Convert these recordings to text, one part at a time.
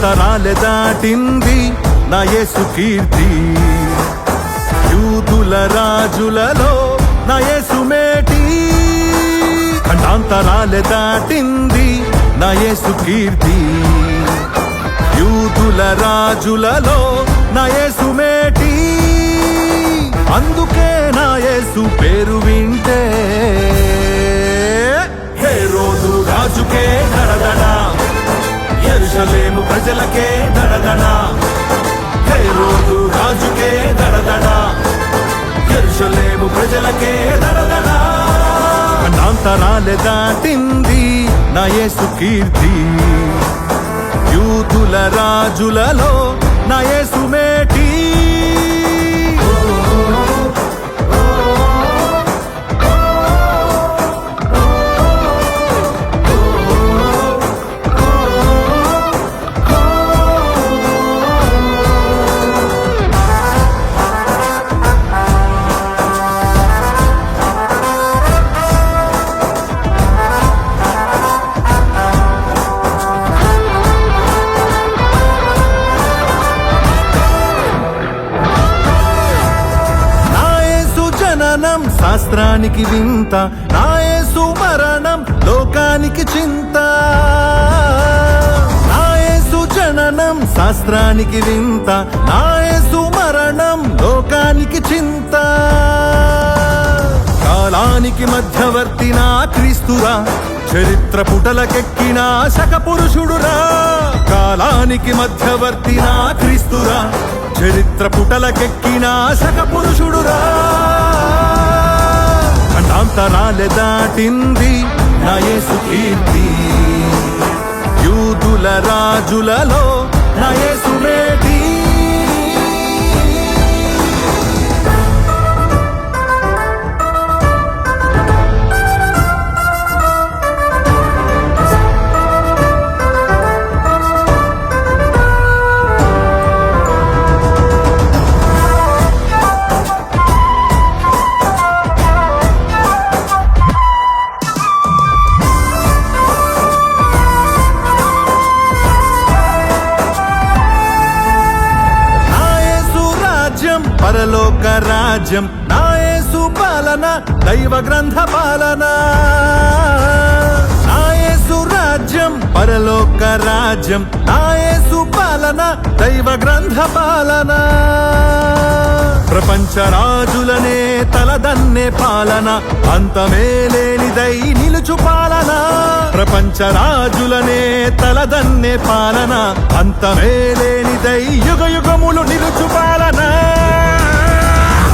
ఖండాంతరాలె దాటింది నా యేసు కీర్తి. యూదుల రాజులలో నా యేసు మేటి. ఖండాంతరాలె దాటింది నా యేసు కీర్తి. యూదుల రాజులలో నా యేసు మేటి. అందుకే నా యేసు పేరు వింటే హేరోదు రాజుకే దడదడ, యెరూషలేము ప్రజలకే దడదడ. హేరోదు రాజుకే దడదడ, యెరూషలేము ప్రజలకే దడదడ. ఖండాంతరాలె దాటింది నా యేసు కీర్తి. యూదుల రాజులలో నా యేసు మేటి. శాస్త్రానికి వింత, నా యేసు మరణం లోకానికి చింత. నా యేసు జననం శాస్త్రానికి వింత, నా యేసు మరణం లోకానికి చింత. కాలానికి మధ్యవర్తి నా క్రీస్తురా, చరిత్ర పుటలకెక్కిన శక పురుషుడురా. కాలానికి మధ్యవర్తి నా క్రీస్తురా, చరిత్ర పుటలకెక్కిన శక పురుషుడురా. ఖండాంతరాలె దాటింది నా యేసు కీర్తి. యూదుల రాజులలో నా యేసు మేటి. పరలోక రాజ్యం నా యేసు పాలన, దైవ గ్రంథ పాలన. నా యేసు రాజ్యం పరలోక రాజ్యం, నా యేసు పాలన, దైవ గ్రంథ పాలన. ప్రపంచ రాజులనే తలదన్నే పాలన, అంతమేలేనిదై నిలుచు పాలన. ప్రపంచ రాజులనే తలదన్నే పాలన, అంతమేలేనిదై యుగ యుగములు నిలుచు పాలన.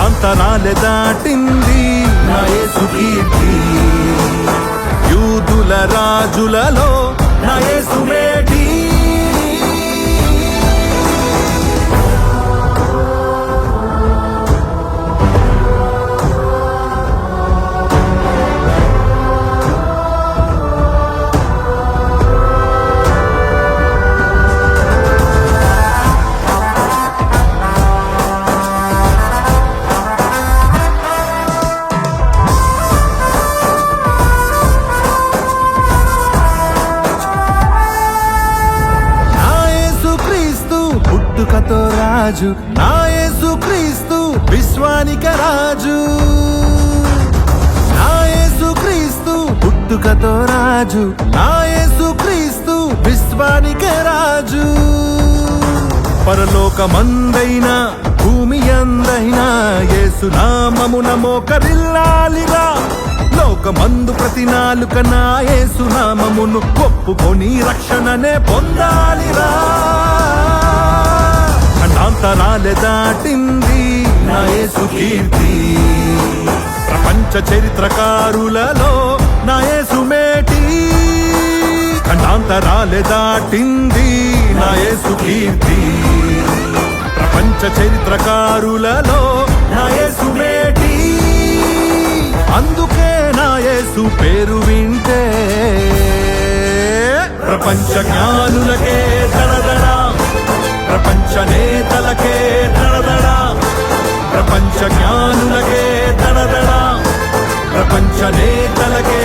అంతరాలె దాటింది నా యేసు కీర్తి. యూదుల రాజులలో నా యేసు మేటి. పుట్టుకతో రాజు నా యేసు క్రీస్తు, విశ్వానిక రాజు. నా యేసు క్రీస్తు పుట్టుకతో రాజు, నా యేసు క్రీస్తు, విశ్వానిక రాజు. పరలోకమందైనా భూమి అందైనా యేసు నామమున మోకరిల్లాలిరా. లోకమందు ప్రతి నాలుక నా యేసు నామమును ఒప్పుకొని రక్షణనే పొందాలిరా. ఖండాంతరాలె దాటింది నా యేసు కీర్తి. ప్రపంచ చరిత్రకారులలో నా యేసు మేటి. ఖండాంతరాలె దాటింది నా యేసు కీర్తి. ప్రపంచ చరిత్రకారులలో నా యేసు మేటి. అందుకే నా యేసు పేరు వింటే ప్రపంచ జ్ఞానులకే దడదడ, ప్రపంచ నేతలకే దడదడ. ప్రపంచ జ్ఞానులకే దడదడ, ప్రపంచ నేతలకే